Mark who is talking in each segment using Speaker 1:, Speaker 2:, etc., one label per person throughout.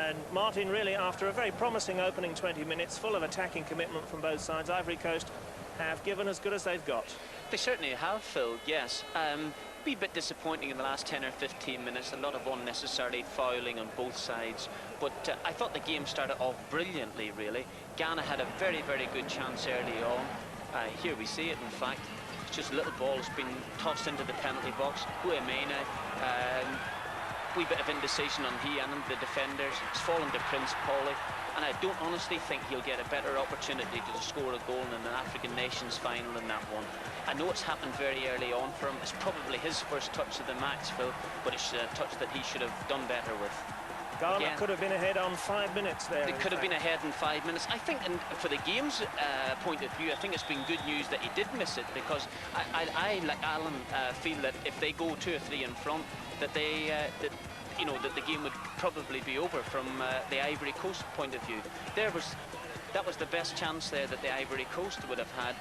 Speaker 1: And Martin, really, after a very promising opening 20 minutes, full of attacking commitment from both sides, Ivory Coast have given as good as they've got.
Speaker 2: They certainly have, Phil, yes. Be a bit disappointing in the last 10 or 15 minutes, a lot of unnecessary fouling on both sides. But I thought the game started off brilliantly, really. Ghana had a very, very good chance early on. Here we see it, in fact. It's just a little ball has been tossed into the penalty box. Gouamené, wee bit of indecision on he and the defenders. It's fallen to Prince Paulie, and I don't honestly think he'll get a better opportunity to score a goal in an African Nations final than that one. I know it's happened very early on for him. It's probably his first touch of the match, Phil, but it's a touch that he should have done better with.
Speaker 1: Ghana could have been ahead on 5 minutes there.
Speaker 2: They could have been ahead in 5 minutes. I think, and for the game's point of view, I think it's been good news that he did miss it, because I like Alan, feel that if they go 2 or 3 in front, that they, that the game would probably be over from the Ivory Coast point of view. That was the best chance there that the Ivory Coast would have had.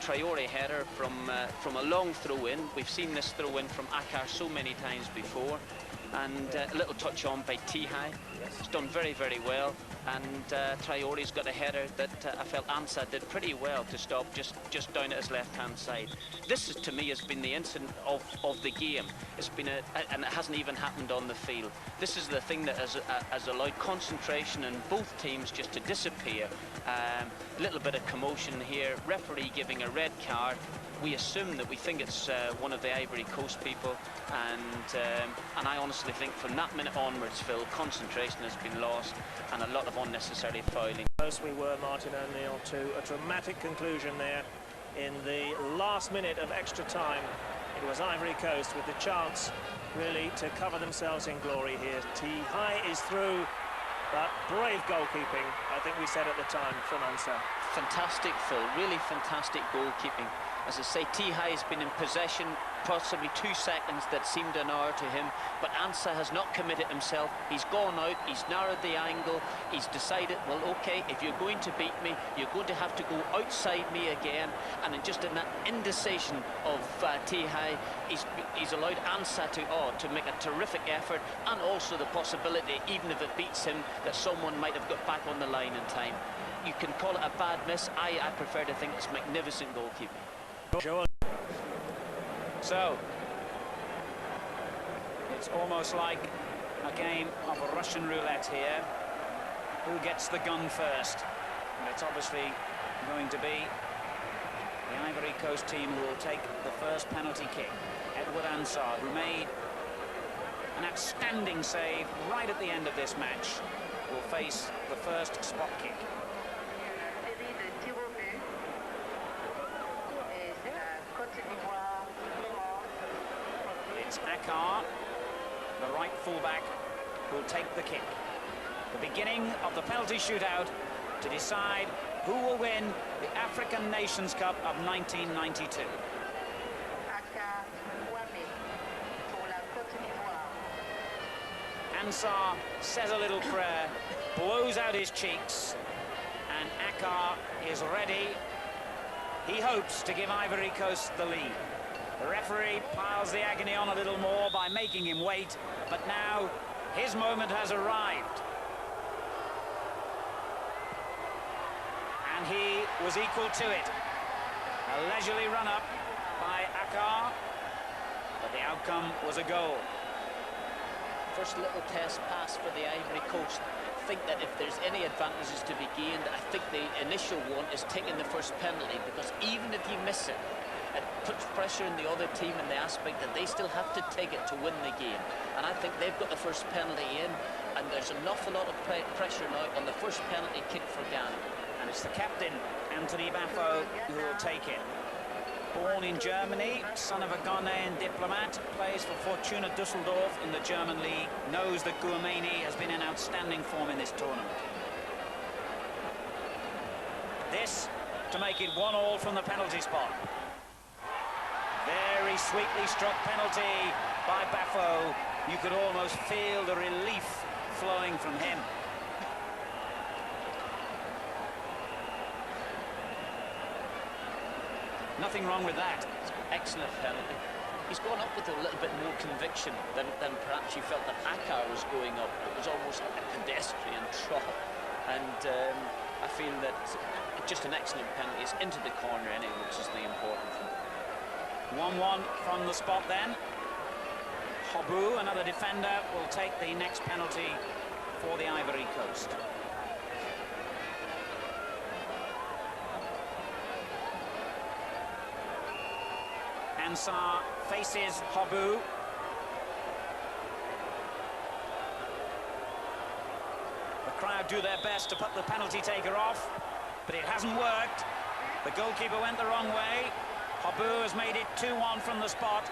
Speaker 2: Traoré header from a long throw-in. We've seen this throw-in from Akar so many times before. And a little touch on by Tiéhi.
Speaker 1: Yes.
Speaker 2: It's done very, very well. And Traoré's got a header that I felt Ansah did pretty well to stop just down at his left-hand side. This, to me, has been the incident of the game. It's been and it hasn't even happened on the field. This is the thing that has allowed concentration in both teams just to disappear. A little bit of commotion here. Referee giving a red card. We assume that we think it's one of the Ivory Coast people, and I honestly think from that minute onwards, Phil, concentration has been lost and a lot of unnecessary fouling.
Speaker 1: Close we were, Martin O'Neill, to a dramatic conclusion there in the last minute of extra time. It was Ivory Coast with the chance really to cover themselves in glory here. Tiéhi is through, but brave goalkeeping, I think we said at the time, from Ansah.
Speaker 2: Fantastic, Phil, really fantastic goalkeeping. As I say, Tiéhi has been in possession possibly 2 seconds that seemed an hour to him, but Ansah has not committed himself. He's gone out, he's narrowed the angle, he's decided, well, okay, if you're going to beat me, you're going to have to go outside me again. And just in that indecision of Tiéhi, he's allowed Ansah to make a terrific effort, and also the possibility, even if it beats him, that someone might have got back on the line in time. You can call it a bad miss. I prefer to think it's magnificent goalkeeping.
Speaker 1: Sure.
Speaker 3: So, it's almost like a game of Russian roulette here. Who gets the gun first? And it's obviously going to be the Ivory Coast team who will take the first penalty kick. Edward Ansah, who made an outstanding save right at the end of this match, will face the first spot kick. It's Akar, the right fullback, who will take the kick. The beginning of the penalty shootout to decide who will win the African Nations Cup of 1992. Ansah says a little prayer, blows out his cheeks, and Akar is ready. He hopes to give Ivory Coast the lead. The referee piles the agony on a little more by making him wait, but now his moment has arrived. And he was equal to it. A leisurely run-up by Akar, but the outcome was a goal.
Speaker 2: First little test pass for the Ivory Coast. I think that if there's any advantages to be gained, I think the initial one is taking the first penalty, because even if you miss it, it puts pressure on the other team in the aspect that they still have to take it to win the game. And I think they've got the first penalty in, and there's an awful lot of pressure now on the first penalty kick for Ghana.
Speaker 3: And it's the captain, Anthony Baffoe, who will take it. Born in Germany, son of a Ghanaian diplomat, plays for Fortuna Düsseldorf in the German league, knows that Gouamené has been in outstanding form in this tournament. This to make it 1-1 from the penalty spot. Very sweetly struck penalty by Baffoe. You could almost feel the relief flowing from him.
Speaker 2: Nothing wrong with that. Excellent penalty. he's gone up with a little bit more conviction than perhaps you felt that Akar was going up. It was almost a pedestrian trot, and I feel that just an excellent penalty. It's into the corner anyway, which is the important thing.
Speaker 3: 1-1 from the spot then. Hobou, another defender, will take the next penalty for the Ivory Coast. Ansah faces Hobou. The crowd do their best to put the penalty taker off, but it hasn't worked. The goalkeeper went the wrong way. Hobou has made it 2-1 from the spot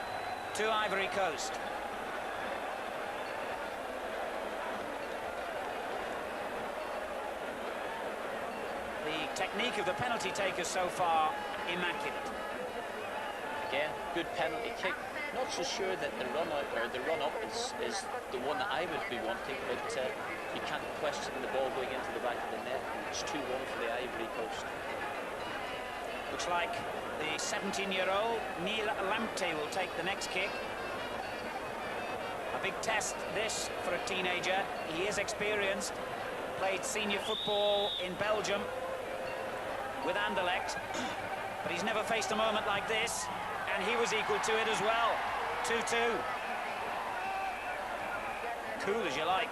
Speaker 3: to Ivory Coast. The technique of the penalty taker so far, immaculate.
Speaker 2: Again, good penalty kick. Not so sure that the run-out or the run-up is the one that I would be wanting, but you can't question the ball going into the back of the net. It's 2-1 for the Ivory Coast.
Speaker 3: Looks like the 17-year-old Lamptey will take the next kick. A big test, this, for a teenager. He is experienced. Played senior football in Belgium with Anderlecht, but he's never faced a moment like this, and he was equal to it as well. 2-2. Cool as you like.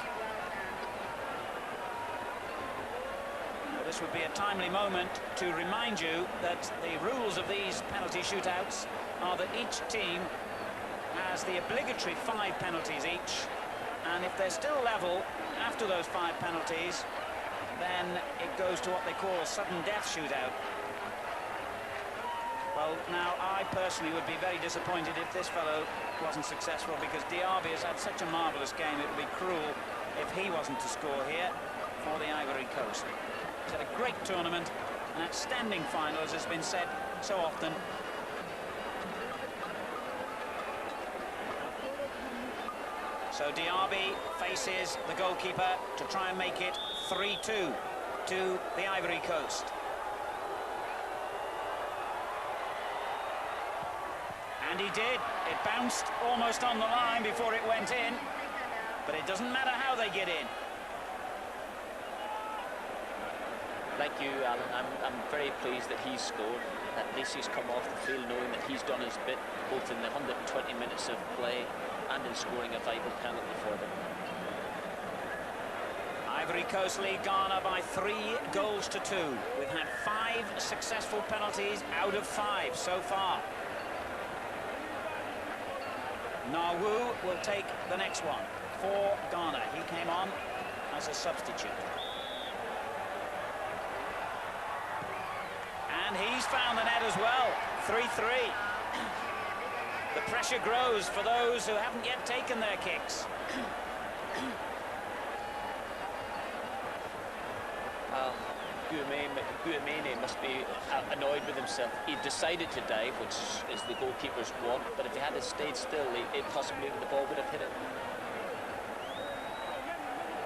Speaker 3: Well, this would be a timely moment to remind you that the rules of these penalty shootouts are that each team has the obligatory 5 penalties each, and if they're still level after those 5 penalties, then it goes to what they call a sudden death shootout. Well, now, I personally would be very disappointed if this fellow wasn't successful, because Diaby has had such a marvellous game. It would be cruel if he wasn't to score here for the Ivory Coast. He's had a great tournament, an outstanding final, as has been said so often. So Diaby faces the goalkeeper to try and make it 3-2 to the Ivory Coast. And he did. It bounced almost on the line before it went in, but it doesn't matter how they get in.
Speaker 2: Like you, Alan, I'm very pleased that he's scored. At least he's come off the field knowing that he's done his bit, both in the 120 minutes of play and in scoring a vital penalty for them.
Speaker 3: Ivory Coast lead Ghana by 3 goals to 2. We've had 5 successful penalties out of 5 so far. Naawu will take the next one for Ghana. He came on as a substitute. And he's found the net as well. 3-3. The pressure grows for those who haven't yet taken their kicks.
Speaker 2: Well, Gouamené must be annoyed with himself. He decided to dive, which is the goalkeeper's want, but if he had stayed still, possibly the ball would have hit it.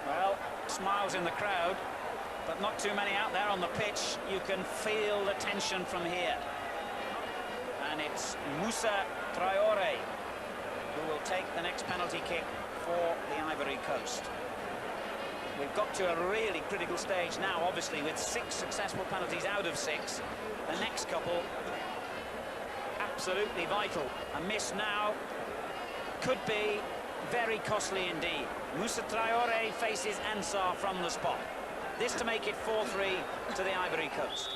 Speaker 3: Well, smiles in the crowd, but not too many out there on the pitch. You can feel the tension from here. And it's Moussa Traoré who will take the next penalty kick for the Ivory Coast. We've got to a really critical stage now, obviously, with 6 successful penalties out of 6. The next couple, absolutely vital. A miss now could be very costly indeed. Moussa Traoré faces Ansah from the spot. This to make it 4-3 to the Ivory Coast.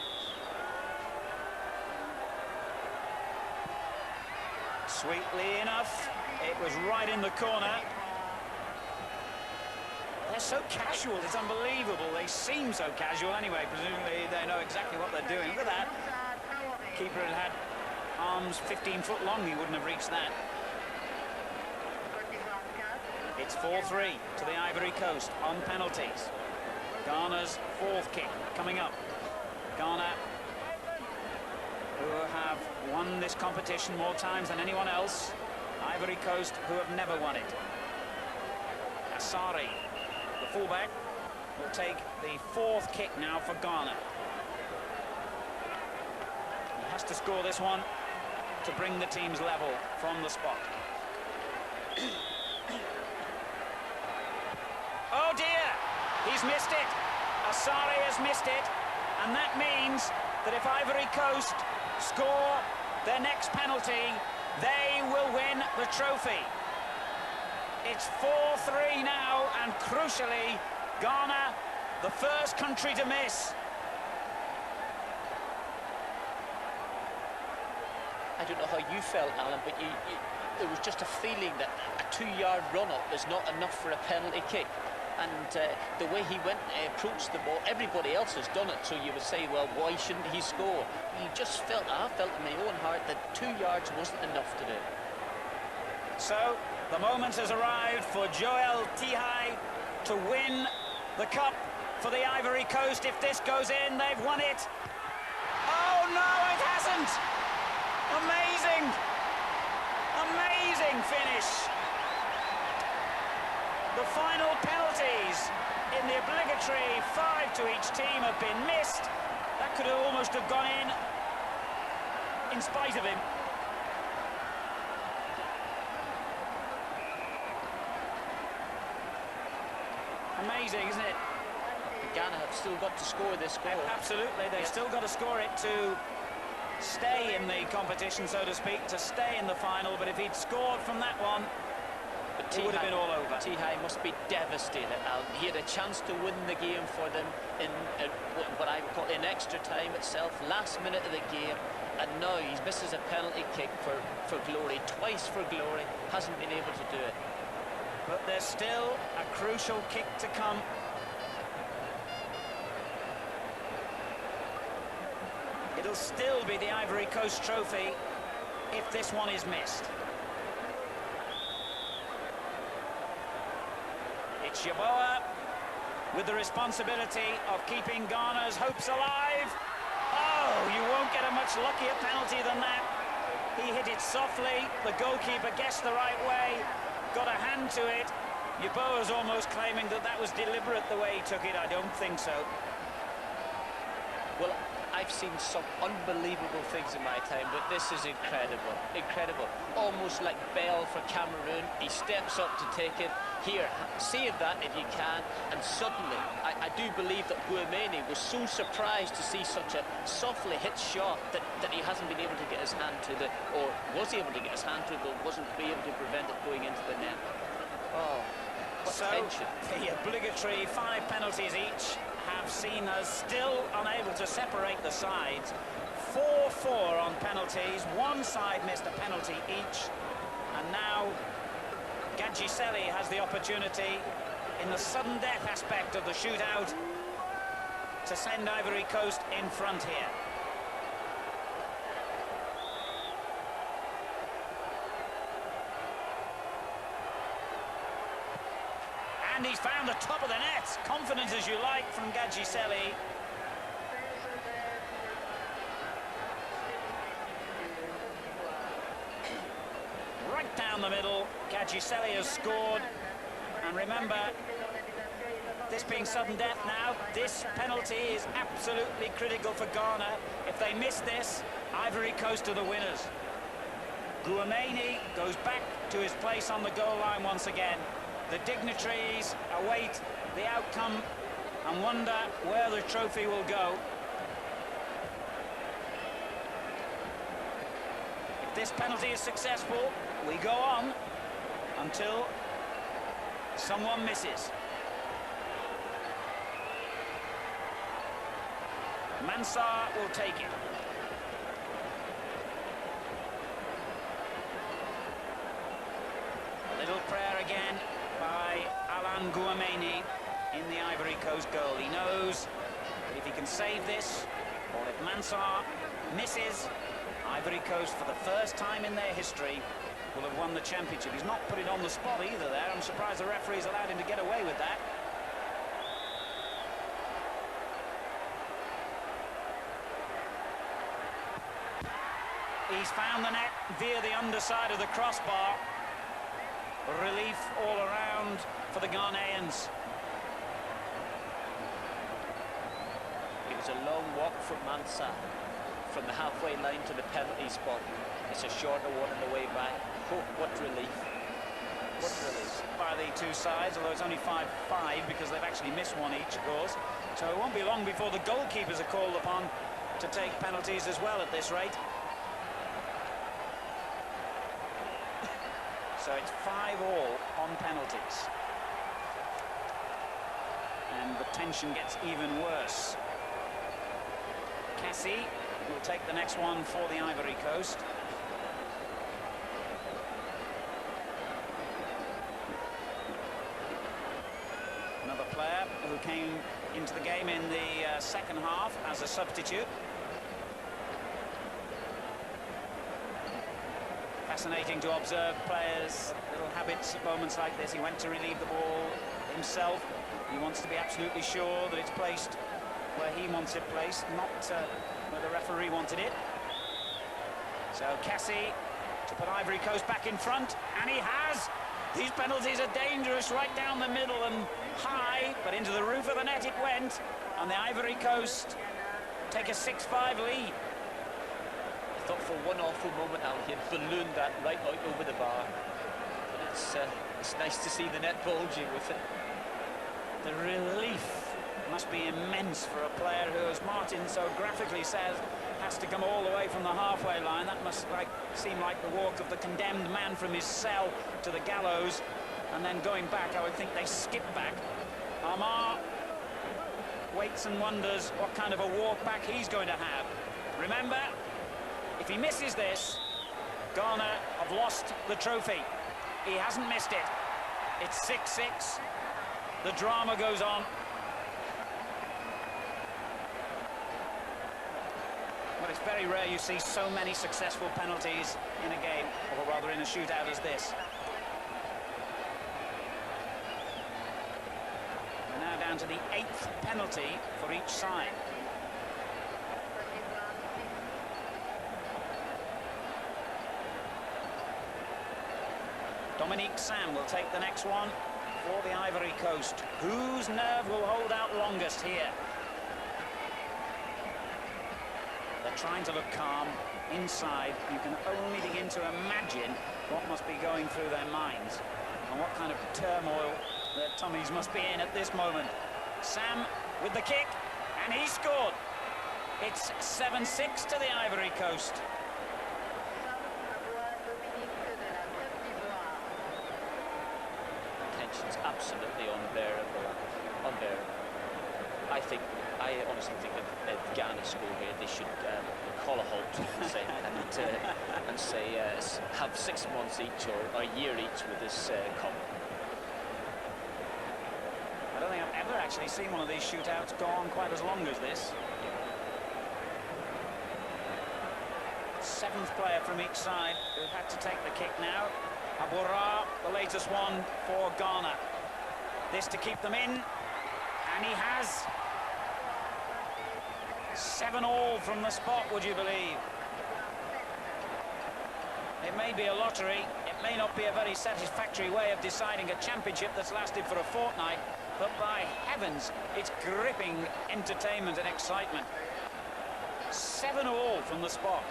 Speaker 3: Sweetly enough, it was right in the corner. They're so casual, it's unbelievable. They seem so casual anyway. Presumably they know exactly what they're doing. Look at that. Keeper had arms 15 foot long, he wouldn't have reached that. It's 4-3 to the Ivory Coast on penalties. Ghana's 4th kick coming up. Ghana, who have won this competition more times than anyone else. Ivory Coast, who have never won it. Asare, the fullback, will take the 4th kick now for Ghana. He has to score this one to bring the teams level from the spot. Oh dear, he's missed it. Asare has missed it, and that means that if Ivory Coast score their next penalty, they will win the trophy. It's 4-3 now, and crucially, Ghana, the first country to miss.
Speaker 4: I don't know how you felt, Alan, but there was just a feeling that a 2-yard run-up is not enough for a penalty kick. And the way he went approached the ball, everybody else has done it, so you would say, well, why shouldn't he score? I felt in my own heart that 2 yards wasn't enough to do.
Speaker 3: So, the moment has arrived for Joel Tiéhi to win the cup for the Ivory Coast. If this goes in, they've won it. Oh, no, it hasn't! Amazing! Amazing finish! The final penalties in the obligatory 5 to each team have been missed. That could have almost have gone in spite of him. Amazing, isn't it?
Speaker 4: Ghana have still got to score this goal.
Speaker 3: Absolutely, they've still got to score it to stay in the competition, so to speak, to stay in the final. But if he'd scored from that one, it would have been all over.
Speaker 4: Tiéhi must be devastated, Al. He had a chance to win the game for them in what I would call in extra time itself, last minute of the game, and now he misses a penalty kick for glory, twice for glory, hasn't been able to do it.
Speaker 3: But there's still a crucial kick to come. It'll still be the Ivory Coast trophy if this one is missed. It's Yeboah with the responsibility of keeping Ghana's hopes alive. Oh, you won't get a much luckier penalty than that. He hit it softly, the goalkeeper guessed the right way, got a hand to it. Yeboah's almost claiming that that was deliberate the way he took it. I don't think so.
Speaker 4: Well, I've seen some unbelievable things in my time, but this is incredible, incredible. Almost like Bell for Cameroon. He steps up to take it. Here, save that if you can. And suddenly, I do believe that Gouamené was so surprised to see such a softly hit shot that he hasn't been able to get his hand to the, or was able to get his hand to it, but wasn't able to prevent it going into the net. Oh, what tension.
Speaker 3: The obligatory 5 penalties each have seen us still unable to separate the sides. 4-4 on penalties. One side missed a penalty each. And now Gadji-Celi has the opportunity in the sudden death aspect of the shootout to send Ivory Coast in front here. And he's found the top of the net. Confident as you like from Gadji-Celi. Right down the middle, Gadji-Celi has scored. And remember, this being sudden death now, this penalty is absolutely critical for Ghana. If they miss this, Ivory Coast are the winners. Gouamené goes back to his place on the goal line once again. The dignitaries await the outcome and wonder where the trophy will go. If this penalty is successful, we go on until someone misses. Mensah will take it. A little prayer again by Gouamené in the Ivory Coast goal. He knows that if he can save this, or if Mensah misses, Ivory Coast, for the first time in their history, will have won the championship. He's not put it on the spot either there. I'm surprised the referees allowed him to get away with that. He's found the net via the underside of the crossbar. Relief all around for the Ghanaians.
Speaker 4: It was a long walk from Mensah from the halfway line to the penalty spot. It's a shorter one on the way back. Oh, what relief. What relief.
Speaker 3: By the two sides, although it's only 5-5 because they've actually missed one each, of course. So it won't be long before the goalkeepers are called upon to take penalties as well at this rate. So it's 5-5 on penalties. And the tension gets even worse. Cassie will take the next one for the Ivory Coast. Another player who came into the game in the second half as a substitute. Fascinating to observe players' little habits at moments like this. He went to relieve the ball himself. He wants to be absolutely sure that it's placed where he wants it placed, not where the referee wanted it. So Cassie to put Ivory Coast back in front, and he has. These penalties are dangerous, right down the middle and high, but into the roof of the net it went, and the Ivory Coast take a 6-5 lead.
Speaker 4: I thought for one awful moment, Al, he had ballooned that right out over the bar. But it's nice to see the net bulging with it.
Speaker 3: The relief must be immense for a player who, as Martin so graphically says, has to come all the way from the halfway line. That must seem like the walk of the condemned man from his cell to the gallows, and then going back. I would think they skip back. Armah waits and wonders what kind of a walk back he's going to have. Remember, if he misses this, Ghana have lost the trophy. He hasn't missed it. It's 6-6. The drama goes on. Well, it's very rare you see so many successful penalties in a game, or rather in a shootout as this. We're now down to the 8th penalty for each side. Dominique Sam will take the next one for the Ivory Coast. Whose nerve will hold out longest here? They're trying to look calm inside. You can only begin to imagine what must be going through their minds and what kind of turmoil their tummies must be in at this moment. Sam with the kick, and he scored. It's 7-6 to the Ivory Coast.
Speaker 4: Tension's absolutely unbearable. I honestly think that if Ghana score here, they should call a halt and say have 6 months each or a year each with this cup.
Speaker 3: I don't think I've ever actually seen one of these shootouts go on quite as long as this. 7th player from each side who've had to take the kick now. Abroah, the latest one for Ghana. This to keep them in, and he has. 7-7 from the spot, would you believe? It may be a lottery. It may not be a very satisfactory way of deciding a championship that's lasted for a fortnight, but by heavens, it's gripping entertainment and excitement. 7-7 from the spot.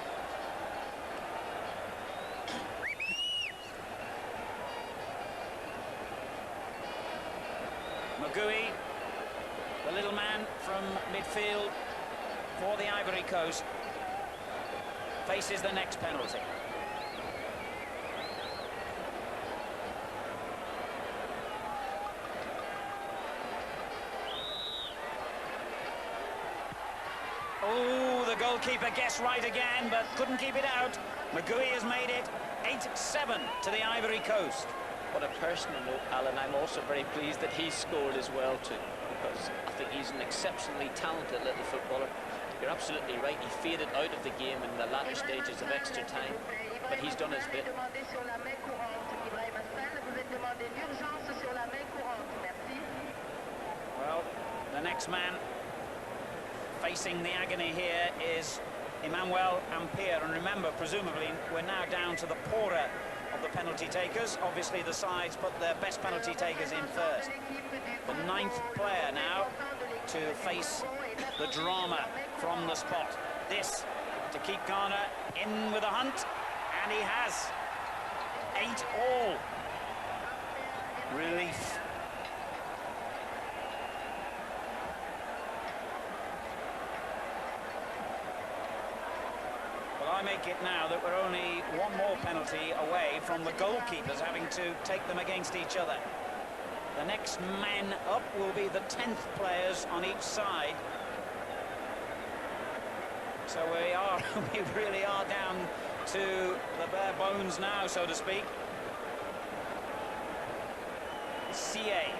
Speaker 3: Maguy, the little man from midfield for the Ivory Coast, faces the next penalty. Oh, the goalkeeper guessed right again, but couldn't keep it out. Maguy has made it 8-7 to the Ivory Coast.
Speaker 4: On a personal note, Alan, I'm also very pleased that he scored as well too, because I think he's an exceptionally talented little footballer. You're absolutely right, he faded out of the game in the latter stages of extra time, but he's done his bit.
Speaker 3: Well, the next man facing the agony here is Emmanuel Ampeah, and remember, presumably, we're now down to the poorer of the penalty takers. Obviously, the sides put their best penalty takers in first. The 9th player now to face the drama from the spot. This to keep Ghana in with a hunt, and he has. 8-all. Relief. Well, I make it now that we're only one more penalty away from the goalkeepers having to take them against each other. The next man up will be the 10th players on each side. So we really are down to the bare bones now, so to speak. Tiéhi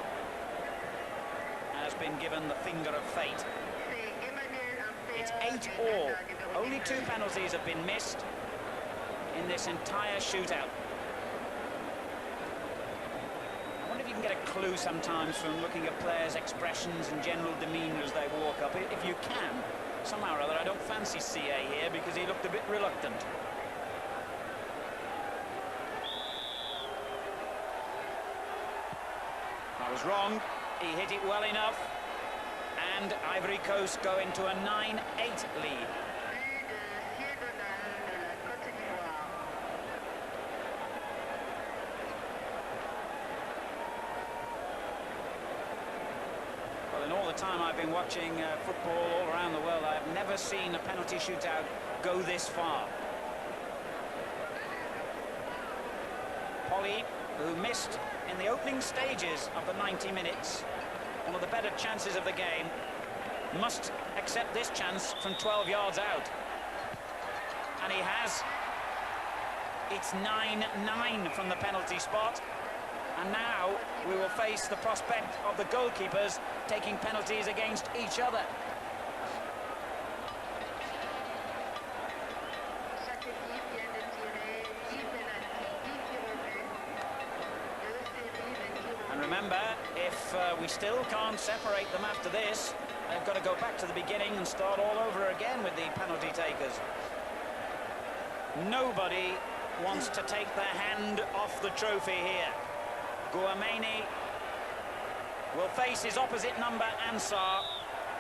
Speaker 3: has been given the finger of fate. It's 8-all. Only 2 penalties have been missed in this entire shootout. I wonder if you can get a clue sometimes from looking at players' expressions and general demeanour as they walk up. If you can, somehow or other, I don't fancy Tiéhi here because he looked a bit reluctant. I was wrong. He hit it well enough. And Ivory Coast go into a 9-8 lead. Well, in all the time I've been watching football all around the world, I've never seen a penalty shootout go this far. Polly, who missed in the opening stages of the 90 minutes, one of the better chances of the game, must accept this chance from 12 yards out. And he has. It's 9-9 from the penalty spot. And now we will face the prospect of the goalkeepers taking penalties against each other. And remember, if we still can't separate them after this, they've got to go back to the beginning and start all over again with the penalty takers. Nobody wants to take their hand off the trophy here. Gouamené will face his opposite number, Ansah,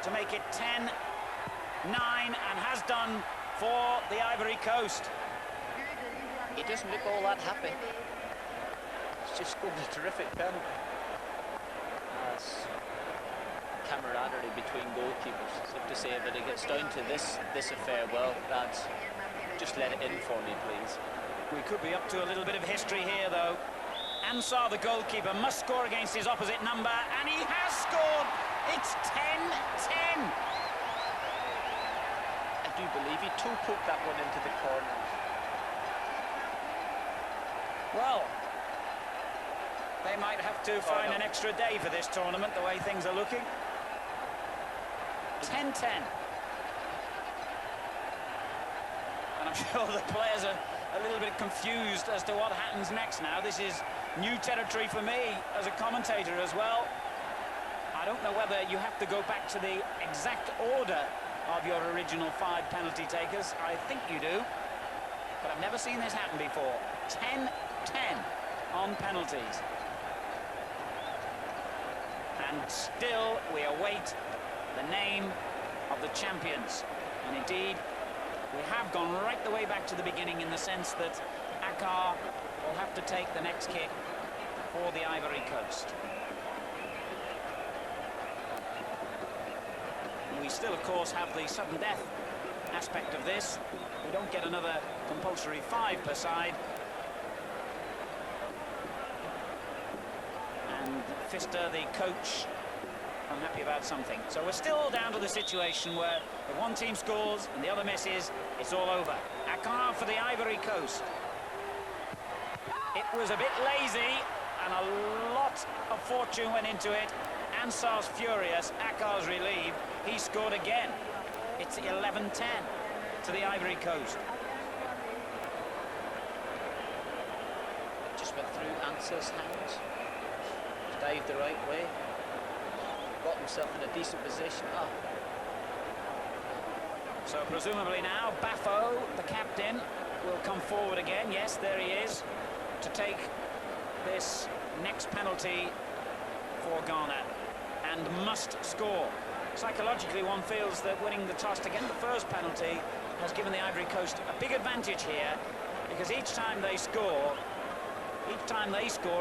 Speaker 3: to make it 10-9, and has done for the Ivory Coast.
Speaker 4: He doesn't look all that happy. It's just scored a terrific penalty. That's camaraderie between goalkeepers. So to say, but it gets down to this affair, well, that's just let it in for me, please.
Speaker 3: We could be up to a little bit of history here, though. Ansah, the goalkeeper, must score against his opposite number, and he has scored. It's 10-10.
Speaker 4: I do believe he toe-poked that one into the corner.
Speaker 3: Well, they might have to find an extra day for this tournament, the way things are looking. 10-10. And I'm sure the players are a little bit confused as to what happens next now. This is new territory for me as a commentator as well. I don't know whether you have to go back to the exact order of your original 5 penalty takers. I think you do. But I've never seen this happen before. 10-10 on penalties. And still we await the name of the champions. And indeed, we have gone right the way back to the beginning in the sense that a.e.t will have to take the next kick for the Ivory Coast. And we still, of course, have the sudden death aspect of this. We don't get another compulsory 5 per side. And Pfister, the coach, unhappy about something. So we're still down to the situation where if one team scores and the other misses, it's all over. a.e.t for the Ivory Coast. It was a bit lazy and a lot of fortune went into it. Ansah's furious, a.e.t's relieved. He scored again. It's 11-10 to the Ivory Coast.
Speaker 4: Just went through Ansah's hands. Dived the right way. Got himself in a decent position. Oh.
Speaker 3: So presumably now Baffoe, the captain, will come forward again. Yes, there he is, to take this next penalty for Ghana, and must score. Psychologically, one feels that winning the toss to get the first penalty has given the Ivory Coast a big advantage here, because each time they score,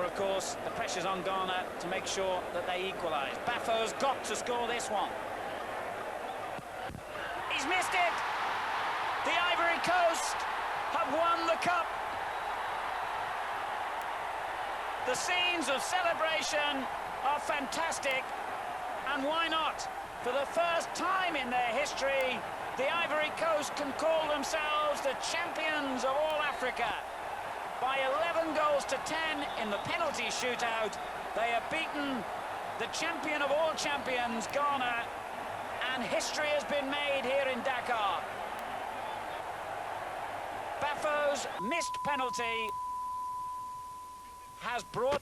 Speaker 3: of course, the pressure's on Ghana to make sure that they equalise. Baffoe's got to score this one. He's missed it! The Ivory Coast have won the cup. The scenes of celebration are fantastic, and why not? For the first time in their history, the Ivory Coast can call themselves the champions of all Africa. By 11 goals to 10 in the penalty shootout, they have beaten the champion of all champions, Ghana, and history has been made here in Dakar. Baffoe's missed penalty has brought